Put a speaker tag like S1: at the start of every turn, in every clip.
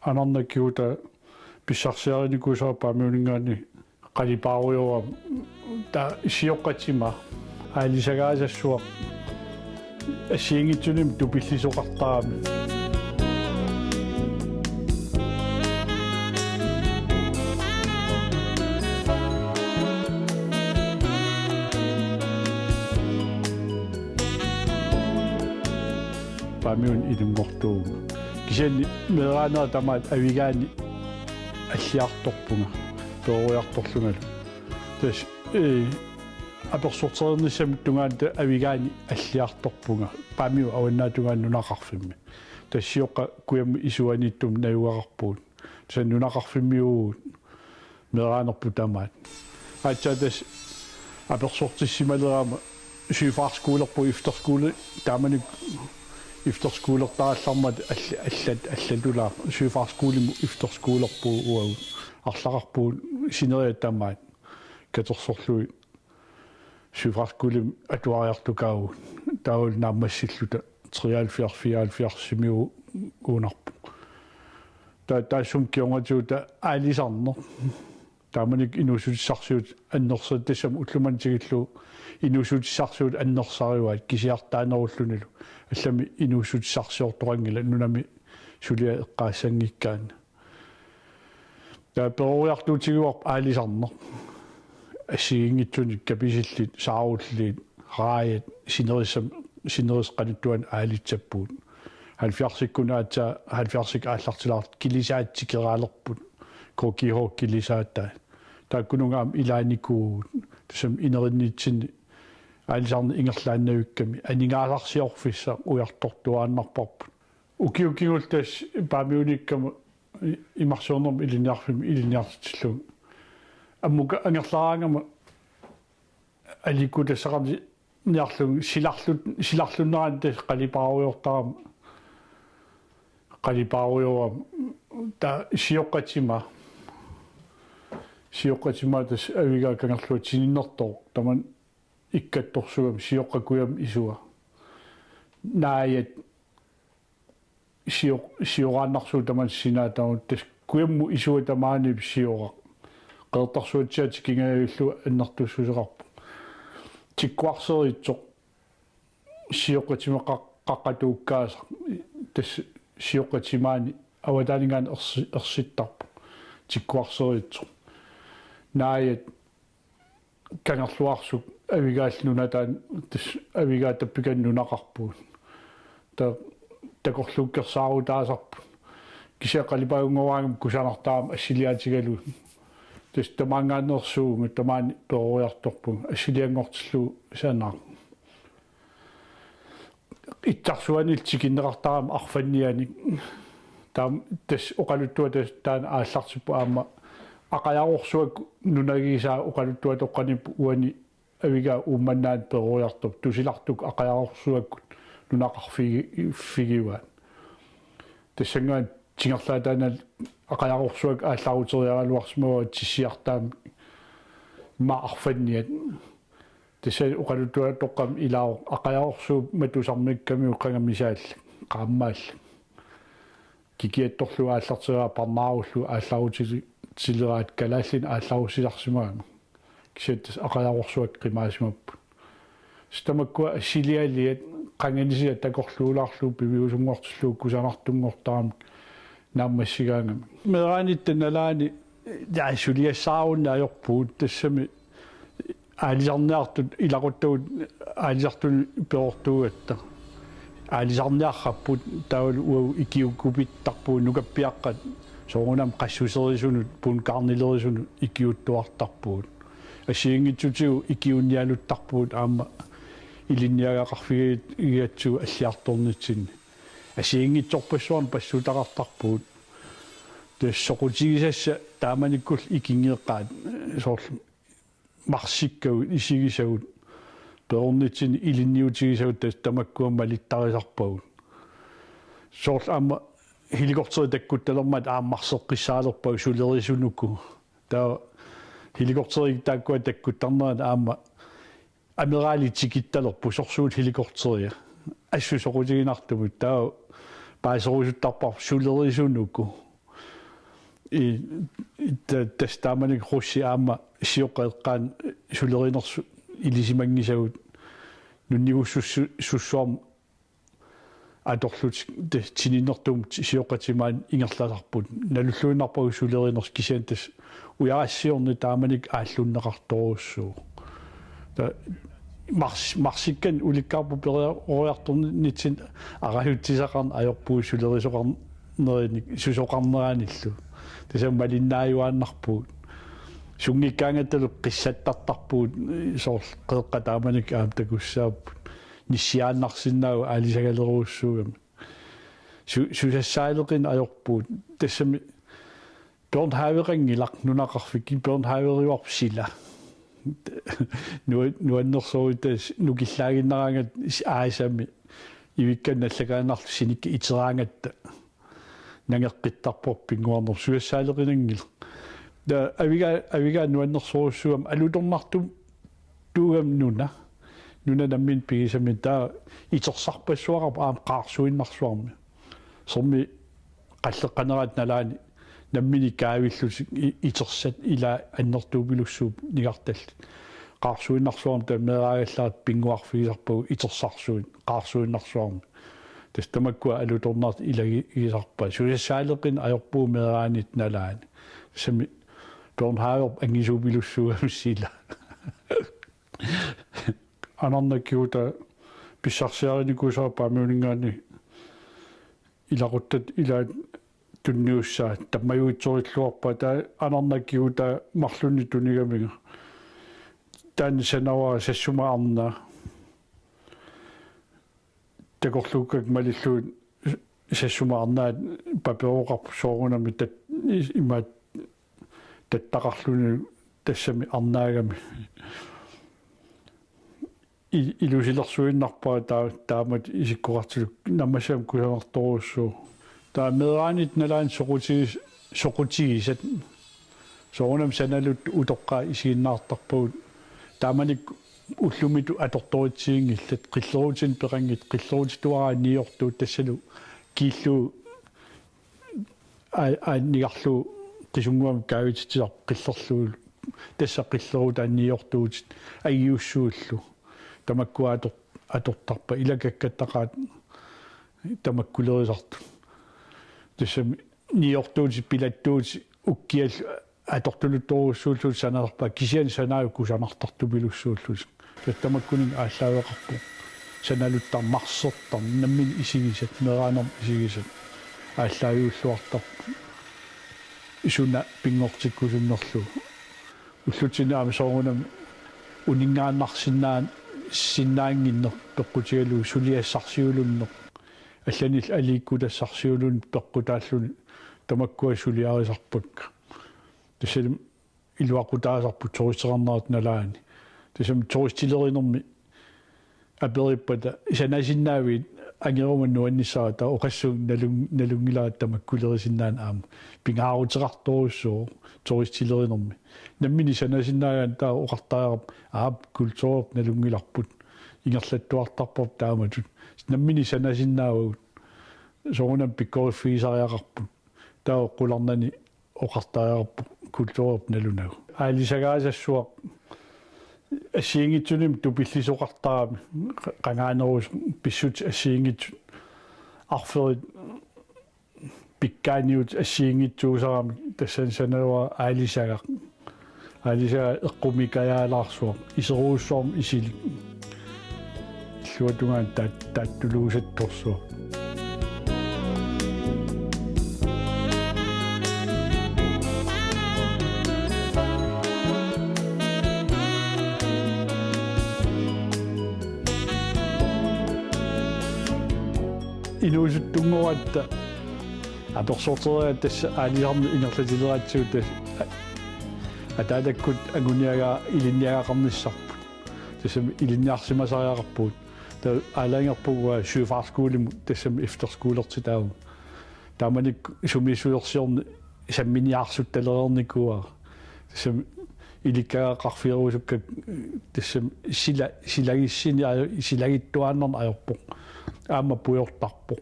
S1: анарнаккиута писсарсиарникусаа паамиулингаани қалипааруйуа та сиоққатима аалисагаасассуа ассиингитсуним тупиллисоқартаами паамиун илуммортууга кисианни мераанера тамаат авигаани аллиарторпунга перуярторлунгалу тас аперсортернissam тунгаанта авигаани аллиарторпунга паамиу ауаннаатунгаан нунақарфимми тассиоққа куямми исуаниттум наюгарпуут тас нунақарфиммиу мераанерпу тамаат аачатас аперсортиссималерама сюфаарскуулерпу ифтерскууле тааманик ифтерскуулертааллармат аллатулаа сюфаарскуулиму ифтерскуулерпу уау арлақарпуут синериа тамаат катерсорлуи сюфаарскуулим атуариартукаау таул нааммассиллута 43 симиу уунарпу таасум кионгатуута аалисарнер тааманик инусутиссарсуут аннерсат тассам уллумантигиллу инусутиссарсуут аннерсариуаат кисиартаанеруллунилу аллами инусутиссарсиорторангила нунами сулиа эққаассангиккаан таа перуяртуутигуарп аалисарнер ассигингитсуник каписиллит сааруллиит раает синерисқануттуан аалитсаппуут 70-кунаата 70 ааллартилаарт килисаатсикераалерпут кокихоо килисаатаа тааккунунгаам илааникуу тусам инериннитсини аалисарни ингерлааннавикками анингааларсиорфисса уяртортуааннарпарпут укиукигултас паамиуниккама имарсуунерм илиниартиллу аммука ангерлараангама аликутассақарни ниарлу силарлуннеран тас қалипааруйуа та сиоққатима тас авигаа кангерлуат сининнертоо таман иккатторсугам сиоққакуям исуа наает сиорааннарсуу таман синаатаут тас куямму исуа тамаани сиора qeertarsuatsiat kingaayullu annertussuseqarpu tikkuarseritsоq sioqatimeqaqqatuukkaasa tas sioqatimaani awataaningaan ersittarpu tikkuarseritsoq naayat kangerluarsuk avigaallnunataan tas avigaa tappikannunaqarpuut ta takorluukkersaarutaasarpu kisiaqalipaungoraangam kusanartaam assiliaatigalu тас тамаангаанерсуугу тамаани перуярторпу ассилиангортиллу санаа иттарсуанил тикиннеқартарам арфаннианик таам тас оқалуттуа тас таан ааллартиппу аама ақаярорсуак нунагисаа оқалуттуа тоққаниппу уани авигаа уумманнаат перуярторп тусилартук ақаярорсуаккут нунақарфигиваат тассангаан тингерлаатаанал ақаярорсуак аалларутериаралуарсмава тиссиартаам ма арфанниат тасса оқалуттуа тоққам илао ақаярорсуу матусармикками уққангамисаалла qaammaalla кикиатторлуа ааллартигаа парнааруллу аалларутилераат калааллин аалларусиларсимаама кисаттас ақаярорсуак қимаасимаппу стамаккуа ассилиалиат qanganisia такорлуулаарлуу пивиусунгортиллуу кусанартунгортарам нааммассигаангами мераанитта яасулиассаарунна аёрпуут тассами аалисарниартут илақуттагут аалисартуни пеортуугатта аалисарниарраппут таул уу икиуккупиттарпуу нукаппиаққат соорунам qassусерисунут пун карнилерисунут икиуттуартарпуут ассиингитсутигу икиунниалуттарпуут аама илинниагақарфигит иатсу аллиарторнитсин ассиингитсорпассуарн пассутақартарпуут тассоқутигисасса тааманиккул икингеққаат соорлу марсиккагут исигисагут перорнитсин илинниутигисагут тас тамаккуамма литтарисарпагут соорлу аама хиликортери таккутталермат ааммарсеққиссаалерпаг сулерисунукку таа хиликортери тааккуа таккуттарнерат аама амираали тикитталерпу сорсуут хиликортерия ассусоқутигинартумут таа паасерусуттарпар сулерисунукку i testaamanik russi aama sioqeeqqaan sulerinersu ilisimangisagut nunniussussuarm atorlut tininertum sioqatimaan ingerlalarput nalulluinarpagu suleriners kisiantas uyarassiorni taamanik aallunneqartorussuu ta marsikkan ulikkaarpu perioriartornitsin arahuttisaqarn ajorpuu sulerisoqarnerik susoqarneraanillu tasam malinnaayuaannarpuut sungikkaangattalu qissattartarpuut soorl qeeqqataamanik aamtakussaappu nissiaannarsinnaagu aalisagaleruussuugami susassaaeleqin ajorpuut tassami Bjørnhaveringilaq nunaqarfikki Bjørnhaveriuarp sila nuannersorutas nukillaaginnarangat aasami ivikkanallagaanarlu sinikki iteraangatta nangeqqittarpor pinguarner suassaaleqinangil da aviga nuannersorussuam alutornartum tuugam nuna nammin pigisami taa itersarpassuarap aam qaarsuinnarsuarmi sormi qalleqqaneraat nalaani nammini kaavillut itersat ila annertuupilussuup nigartall qaarsuinnarsuarmi tameeraaгаllarat pinguarfigisarpagu itersarsuin qaarsuinnarsuarmi tastamakkua alutornaart ilagisarpa susassaaaleqin ajorpuu meeraanit nalaani sami Bjørnhaver angisuupilussuugam sila anarnakkiuta pissarsiarinikuusaapaamuuningaani ilaquttat ilaat tunniussaa tammajuitsorilluarpa taa anarnakkiuta marlunni tunigamiga taan sanawaa sassumаарnaa takorluukkak malilluut sassumаарnaat paperoqarpu soorunami tat imaat tattaqarluni tassami arnaagami ilusilersuinnarpaa taamat isikkuqartiluk nammasam kusanertorussuu taa meeraanit nalaan soqutigisat soorunam sanalut utoqqaa isiginnaartarpagut taamanik уллумиту аторторитсиингиллат qillerutin peqangit qillerutituaraa niortuut tassalu kiillu nigarlu qisunguam kaavititiar qillerluul tassa qilleruta niortuutit agiussuullu tamakkua atortarpa ilakakkattaqaat tamakkulerisartu tassa niortuutit pilattuut ukkial atortuluttorussuullut sanarpa kisian sanaaku sanartartupilussuullut tattamakkunin ааllaавеқарпу саналуттар марсертар наммин исигисат мераанер исигисат ааллаавиуллуартарпу исуна пингортиккусуннерлу уллутинаами соорунами унингааннарсинаан синнаангиннер пеққутигалу сулиассарсиулуннер алланил алииккутассарсиулун пеққутааллуни тамаккуа сулиарисарпакка тасалим илуақутаасарпу туристеқарнерат налаани тасам туристилеринерми апериппата санасиннаавит ангеруман нуаннissаа таа оқассуг налунгилаат тамаккулерисиннаан аама пингаарутеқарторуссуу туристилеринерми наммини санасиннаагаан таа оқартаарап аап культуурп налунгиларпут ингерлаттуартарпоп тааматут наммини санасиннаавагут соонам пиккориффигисариақарпут таа оққуларнани оқартаараппу культуурп налунагу аалисагаасассуа ассиингитсуним тупиллисоқартарами қангаанерус писсут ассиингит арферит пиккааниут ассиингитсуусарами тассан санава аалисага эққумикаяалаарсуа исеруussуарм исили луатунгаан тааттулуусатторсуа инуусуттунгуатта аперсортериа тасса аалиарни ингерлатилератсуут атаалаккут агуниага илинниагақарниссарпу тассами илинниарсимасариақарпуут та аалаангерпуга сюфарскуулиму тассами эфтерскуулертитаагу тааманик сумисуерсиорни самминиарсутталерерникуа тассами иликкаагақарфиерусукка тассами силагиссини силагиттуааннерна аёрпоқ аама пуйортарпоқ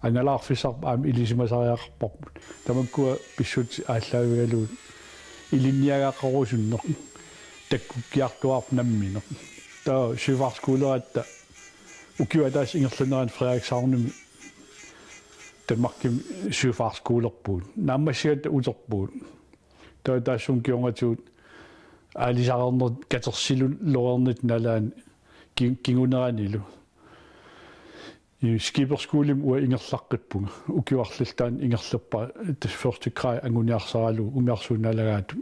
S1: ангалаарфисарп аами илисимасариақарпарпут тамаккуа писсут ааллаагуалу илинниагааққорусуннер таккуккиартуарп намминер таа сюварскуулератта укиуатаас ингерлунеран фреериксаарними тамарким сюварскуулерпуут нааммассигат утерпуут таа таассун кионгатуут аалисаарнер катерсилу лоернит налаан кингунеранилу скиперскуулим уа ингерлаққиппунга укиуарллтаан ингерлерпа тас første край ангуниарсаралу умиарсууналагаат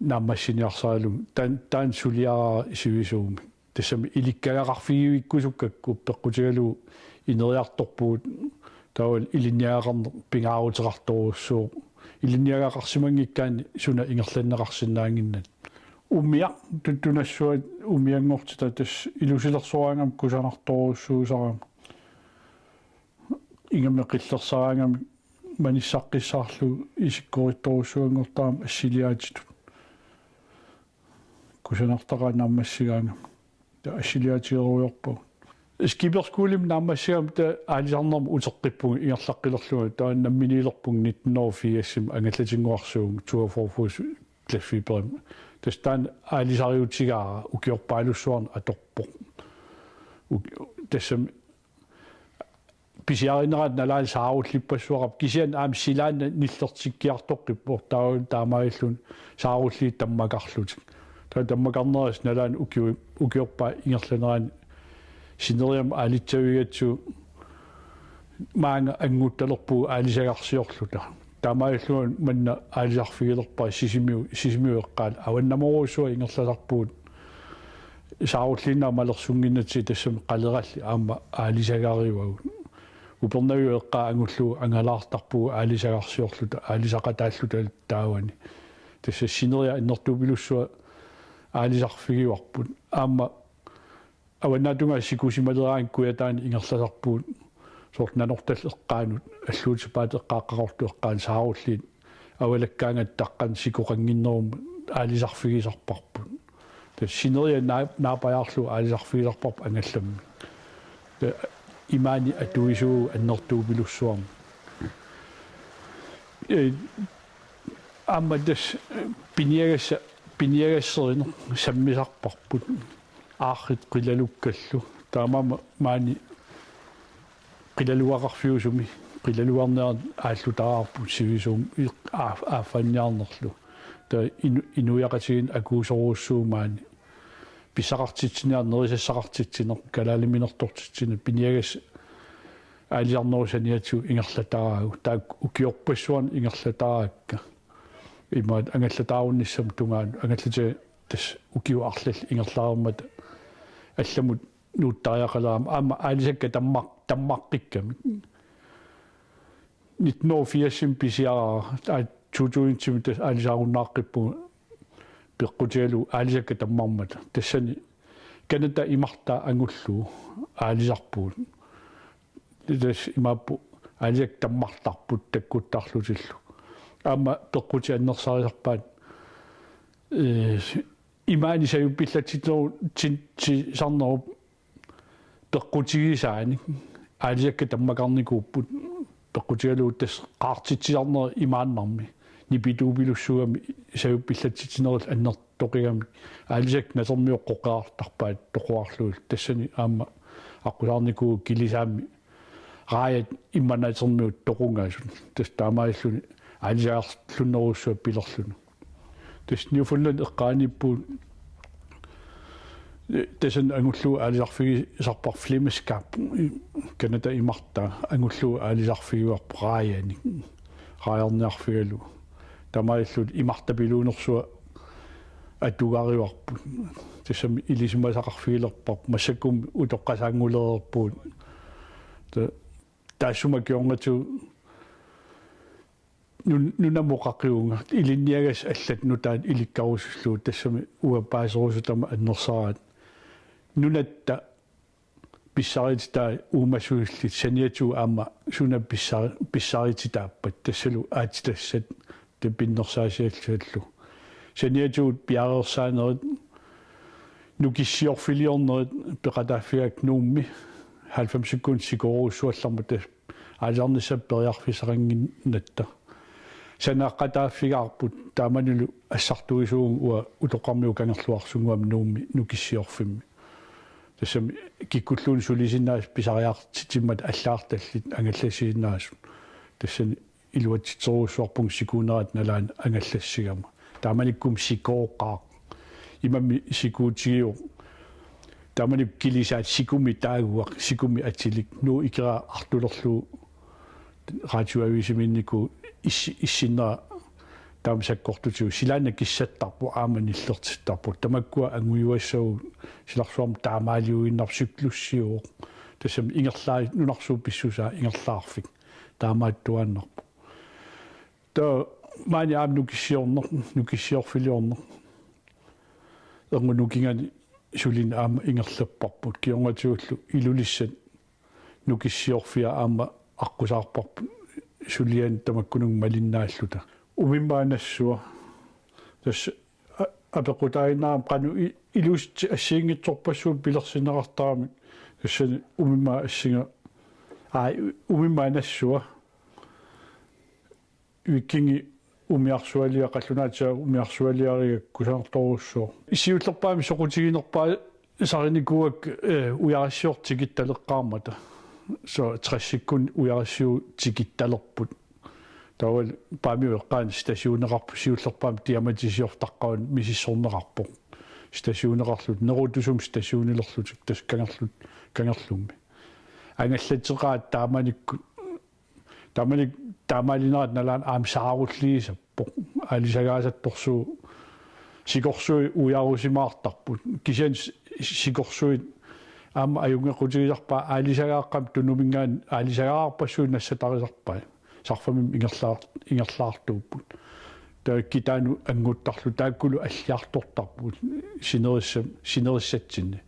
S1: нааммассиниарсаралу таан сулиараа сивисууми тассами иликкагақарфигивиккусуккакку пеққутигалу инериарторпуут таавал илинниаагаарнер пингаарутерарторуссуу илинниагақарсимангиккаани суна ингерланнеқарсинаангиннат умиа туттунассуат умиангортита тас илусилерсуаангам кусанарторуссуусарам ингамеқиллерсараангам маниссаққиссаарлу исиккоритторуссуангортаам ассилиаатиту кусанартагаа нааммассигаангам та ассилиаатиеруйорпу скиперскуулим нааммассигам та аалисарнерм утеққиппуг ингерлаққилерлуга таан намминилерпуг 1984 ангаллатингуарсуун 244 классфиперим тастан аалисариутсигаа укиорпаалуссуарн аторпо тассам писиаринерат налаал сааруллиппассуарап кисиан аам силаанна ниллертиккиартоққиппор таамаиллун саарулли таммакарлутик таа таммакарнерас налаан укиорпаа ингерланеран синериам аалитсавигатсу маанга ангутталерпу аалисагарсиорлута таамаиллуун манна аалисарфигилерпаа сисимиуэққаал аваннаморуссуа ингерласарпуут сааруллинаа малерсунгиннати тассам қалералли аама аалисагаривагу упернавиуэққаа ангуллу ангалаартарпу аалисагарсиорлута аалисақатааллута таавани тасса синериа иннертупилуссуа аалисарфигиварпут аама аваннаатунга сикусималераан куятаани ингерласарпуут сорт нанорталлеққаанут аллуутипаатеққааққарортуэққаан сааруллиит авалаккаангаттаққан сикоқангиннерум аалисарфигисарпарпут тас синериа наапаяарлу аалисарфигисарпарп ангалламми имаани атуисуу аннертуупилуссуарма аммадас пиниагассеринер саммисарпарпут аахрит қилалуккаллу таамама маани қилалуақарфиусуми қилалуарнеар ааллутаарпут сивисуум аафанниарнерлу та инуяқатигин акуусоруussуумаани писсақартитсиниар нерисассақартитсинер калаалиминертортитсина пиниагас аалиарнерусаниатсу ингерлатаараагу таа укиорпассуан ингерлатааакка имаат ангаллатаарунниссам тунгаан ангаллати тас укиуарлал ингерлаармат алламут нууттариақалаама аама аалисакка таммаққикками 1984 писиара тутуинтим тас аалисааруннааққиппу пеққутиалу аалисакка таммармата тассани канада имарта ангуллу аалисарпуут тас имааппу аалисак таммартарпут таккуттарлутиллу аама пеққути аннерсариарпаат имаани саюппиллатитоо ти сарнеруп пеққутигисаани аалисакка таммакарникууппут пеққутигалуут тас qaartitsisarner имааннарми нипитуупилуссугами саюппиллатитинерил аннертоқигами аалисак насермиоққоқаартарпаат тоқуарлуул тассани аама аққусаарникуу килисаами раят имманатермиут тоқунгаасун тас таамаиллуни аалисаарлуннеруссуа пилерлуну тас ньюфунланд эққааниппуут тасан ангуллу аалисарфиги сарпар флемескап канада имарта ангуллу аалисарфигиуарп рааяни раярниарфигалу тамаиллут имартапилуунерсуа атугариварпут тасами илисимасақарфигилерпарп массаккум утоққасаангулерерпуут таасума киорнату нунамоқақиунга илинниагас аллат нутаат иликкарусуллуу тассами уапаасерусутама аннерсараат нунатта писсаритаа уумасуиллит саниату аама суна писсаритааппат тассалу аатитассат тепиннерсаасиаллу саниатуут пиареерсаанерит нукиссиорфилиорнерит пеқатааффиак нуумми 90 сикоруссуалларма тас алиарнissapperiarfisarangиннатта санааққатааффигаарпут тааманулу ассартуисуугу уа утоқармиу кангерлуарсугуам нуумми нукиссиорфимми тассами киккуллуун сулисиннаас писариаартитиммат аллаарталлит ангаллассигиннаасут тассани илуатситеруссуарпун сикуунерат налаан ангаллассигама тааманиккум сикооққаа имамми сикуутигиу тааманик килисаат сикуми таагуақ сикуми атилик нуу икера артулерлуу радиоависиминнику иссиннера таамсаккортутиу силаана киссаттарпу ааманиллертиттарпу тамаккуа ангуйуассагу силарсуарм таамаалиуиннарсуклуссиуо тассам ингерлаа нунарсуу писсусаа ингерлаарфик таамааттуааннарпу та маани аам нукиссиорфилиорнер эргунукингани сулин аама ингерлаппарпут кионгатиуллу илулиссат нукиссиорфиа аама аққусаарпарпу сулиан тамаккунуг малиннааллута умиммаанассуа тас апеқутаинаа қану илусти ассиингитсорпассуут пилерсинеқартарами тассани умиммаа ассинга умиммаанассуа викинги умиарсуалиа қаллунаатса умиарсуалиарига кусаарторуссуо исиуллерпаами соқутигинерпаа сариникуак уярассиортигитталеққармата со трассиккун уярассиу тигитталерпут тавал паамиуэққаан стасиунеқарпу сиуллерпаами тиаматисиортаққаун мисиссорнеқарпо стасиунеқарлут нерутусум стасиунилерлутик тас кангерлумми ангаллатеқаат тааманик таамаалинерат налаан аамсааруллиисаппо алисагаасатторсуу сикорсуи уярусимаартарпут кисиан сикорсуит аама аюнгеқутигисарпаа алисагааққам тунумингаан алисагаарпассуи нассатарисарпаа сарфамим ингерлаартууппут таа китаану ангуттарлу тааккулу аллиартортарпут синериссатсинни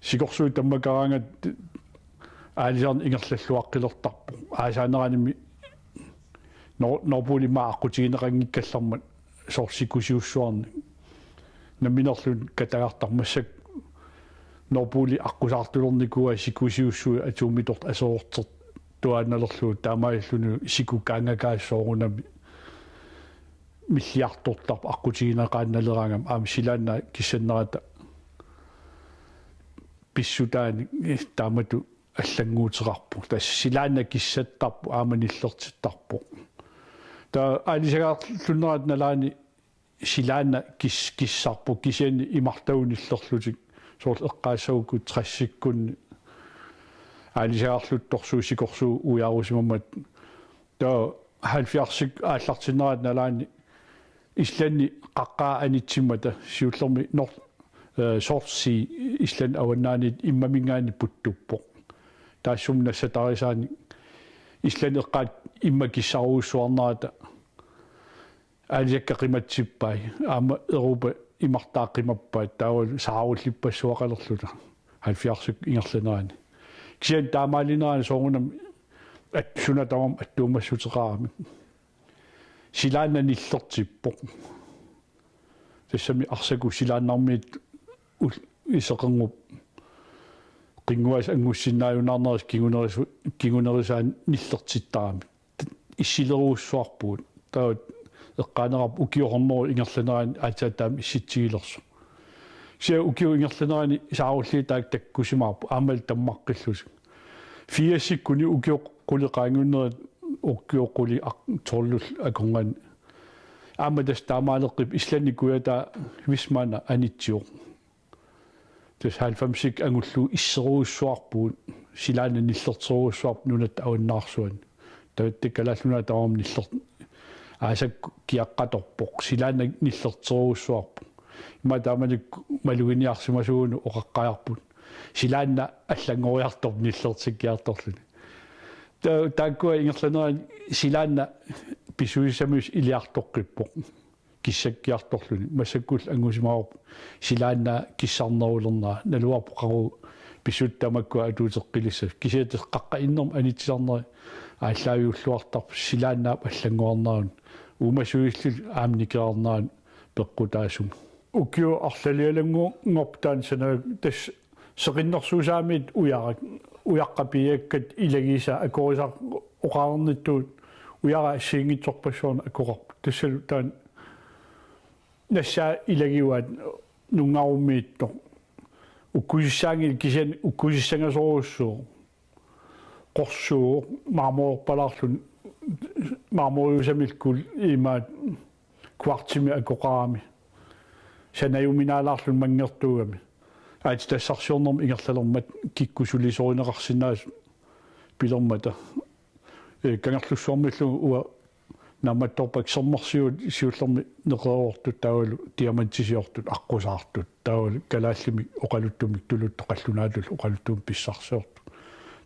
S1: сикорсуи таммакараангат алисарн ингерллуаққилертарпу аасаанераними норпулимаа аққутигинеқангиккаллармат сорсикусиуссуарни наминерлун катагартармассак норпули аққусаартулерникуа сикусиуссуи атуумиторт асоортер туааналерлуу таамааллуну сикукаангакаассоорунами миллиартортарпа аққутигинеқаанналерангам аама силаанна киссаннерата писсутаани таамату аллангуутеқарпу тас силаанна киссаттарпу ааманиллертиттарпу та алисагаарлуннерат налаани силаанна киссарпу кисиани имартагуниллерлутик соорл эққаассагукку трассиккунни алисагаарлутторсуу сикорсуу уярусимамат та 70 ааллартиннерат налаани исланни қаққаа анитсиммата сиуллерми нор сорси ислан аваннаанит иммамингаани путтуппо таассумна сатарисаани ислан эққаат имма киссаруussуарнерата алиаккақиматсиппай аама Европа имартааққимаппаат таавал сааруллиппассуақалерлута 70 ингерланерани кисиан таамаалинерани соорунам атсуна тавам аттуумассутеқарами силааннаниллертиппо тассами арсаку силааннармиит исеқангуп qinguas angussinnaajunaarneris kigunerисаан ниллертиттарами иссилеруussуарпуут таут эққаанерап укиорнеру ингерланерани аатаатаам исситсигилерсу сиа укиу ингерланерани саарулли таак таккусимаарпу аамал таммаққиллус фиасиккуни укио qулеқаангуннерит уккиоқули торлул аконган аамадас таамаалеққип исланникуята висмана анитсио тас 90 ангуллу иссеруussуарпуут силаана ниллертеруussуарп нунат ауаннаарсуан тааттаккалааллуна таам ниллер аасак киаққаторпоқ силаана ниллертеруussуарпу има тааманик малугиниарсимасууну оқаққаярпут силаана аллангориарторп ниллертиккиарторлуни тааккуа ингерланерани силаана писуисамус илиартоққиппоқ киссаккиарторлуни массаккул ангусимаарп силаана киссарнерулернаа налуарпоқару писуттамаккуа атуутеққилиссав кисиатес қаққа иннерм анитсиарнери ааллаавиуллуартарп силаанаап аллангуарнаун умасуиллул аамникеарнаан пеққутаасум укиу арлалиалангу ngorptaan sana tas seqinnersuusaamit uyaqqapiakkat ilagisa akorisa oqaarnittuut uyara assiingitsorpassuarna akoqarp tassalu taan nassaa ilagiuat nungarumiittor ukkusissaangil kisan ukkusissangasorussuu qorsuu marmorpalarlun marmoriusamilkul imaat kvartimi akoqaami sanayuminaalarlun mangertuugami aat tassarsiornerm ingerlalermat kikkusulisorineqarsinnaas pilormata kangerlussuarmillu uа намматторпак сэрмарсиут сиуллерми неқеруортут таавалу тиамантисиортут аққусаартут таавалу калааллими оқалуттумик тулутто қаллунаалул оқалуттуум писсарсиорту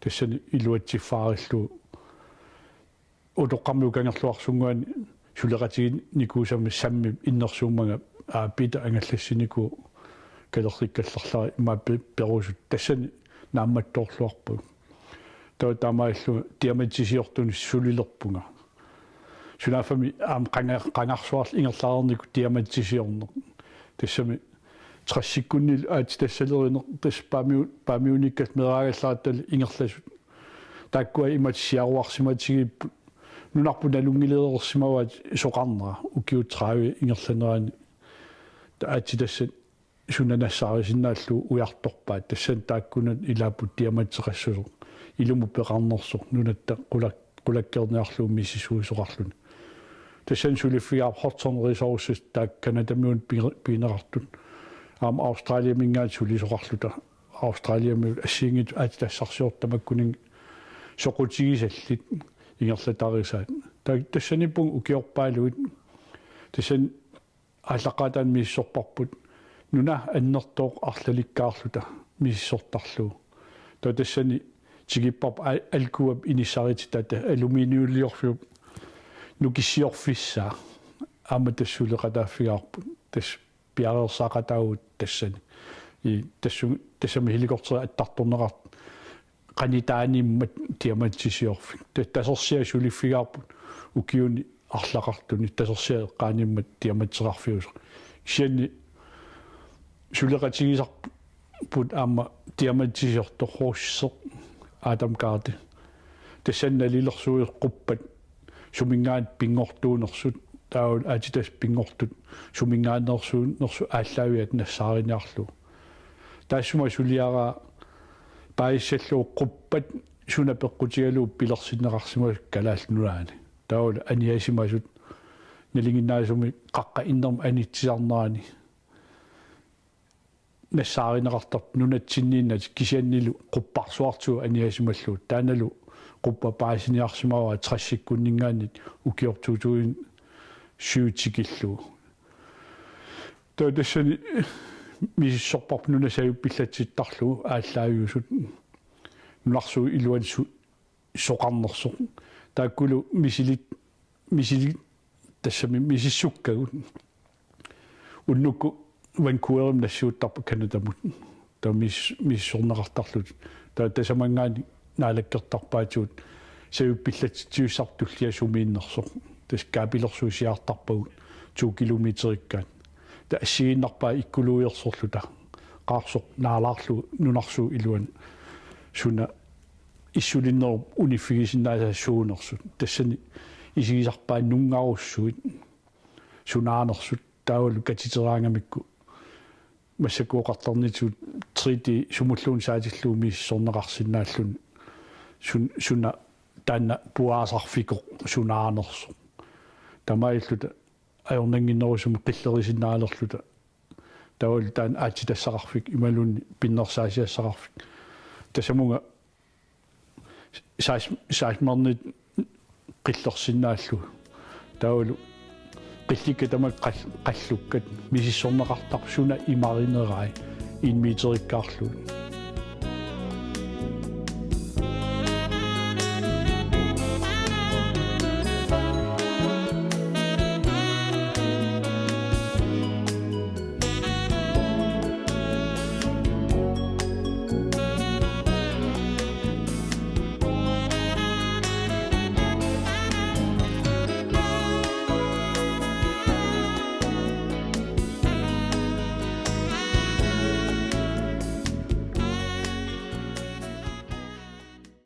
S1: тассани илуатсиффаариллу утоққармиу кангерлуарсунгуани сулеқатигин никуусами самми иннерсуумага аапита ангаллассинику калерриккаллерлари имааппи перусут тассани наамматтоорлуарпу таа тамаиллу тиамантисиортуни сулилерпунга сунафами qangarsuarl ingerlaarniku tiamantisiorneq tassami trassиккуннил аати тассалеринеq тас памиуниккат мераагаллааттали ингерласут тааккуа иматсиаруарсиматигиппут нунарпу налунгилеерсимаваат соқарнера укиутрави ингерланерани аати тассат сунанассаарисиннааллу уярторпаат тассан тааккунат илааппут тиаматсеқассулеq илуму пеқарнерсоq нунатта qulakkerniarluum missisuusoqarluni tassan suliffigaap hortornerisources taak kanadamiun piinerartut aam Australia mingaat sulisoqarluta Australiami assiingit aatassarsiortamakkuning soqutigisallit ingerlatarisaat tassanipung ukiorpaaluit tassan ааллаққатаан миссорпарпут нуна аннертооқ арлаликкаарлута миссорторлуу тоо тассани тигиппарп алкуап иниссарити тата алуминиуллиорфиуп нукиссиорфиссаа аама тассулеқатааффигаарпут тас пиареерсаақатаагут тассани и тассами хиликортера аттарторнеқарт qanitaaниммат тиаматсисиорфик тассерсиа сулиффигаарпут укиуни арлақартуни тассерсиа эққааниммат тиаматсеқарфиусеқ кисианни сулеқатигисарпут аама тиаматсисиорторхууссеқ аатамкаати тассанналилерсуиққуппат сумингаат пингортуунерсут таавал аатитас пингортут сумингаанерсуун нерсу ааллаавиат нассаариниарлу таассума сулиараа паиссаллуу қуппат сунапеққутигалуу пилерсиннеқарсимас калааллунаани таавал аниасимасут налингиннаасуми қаққа иннерм анитсиарнерани нассааринеқартарп нунатсиннииннат кисианнилу қуппарсуартуа аниасималлуут тааналу quppa paasiniarsimawa trassиккуннингаанит укиортуутуин сюутикиллу тадассани миссорпарп нунасаюппиллатситтарлу ааллаавиусут нунарсуу илуансу соқарнерсоқ тааккулу мисилит тассами мисиссуккагут уннукку ванкуверим нассууттарпа канадамут таа миссорнеқартарлут таа тасамангаани наалаккертарпаатуут саюппиллатсиуссартуллиа сумииннерсоқ тас каапилерсуусиартарпагут 2 километриккаат та ассигиннарпаа иккулуиерсорлута qaarsoq naalaarlu nunarsu iluan suna issулиннеру униффигисиннаасаассуунерсут тассани исигисарпаа нунгарусsuit сунаанерсут таавалу катитераангамикку массакуоқартарнитсут 3D сумуллуун саатиллуumi иссорнеқарсинааллун суна танна пуаасарфикоқ сунаанерсо тамаиллута аёрнангиннерусум қиллерисиннаалерлута таавал таан аатитассақарфик ималунни пиннерсаасиассақарфик тасамунга саасмарнит қиллерсиннааллу таавалу qillикка тамак қаллуккат мисиссорнеқартарсуна имаринерай 1 метриккаарлу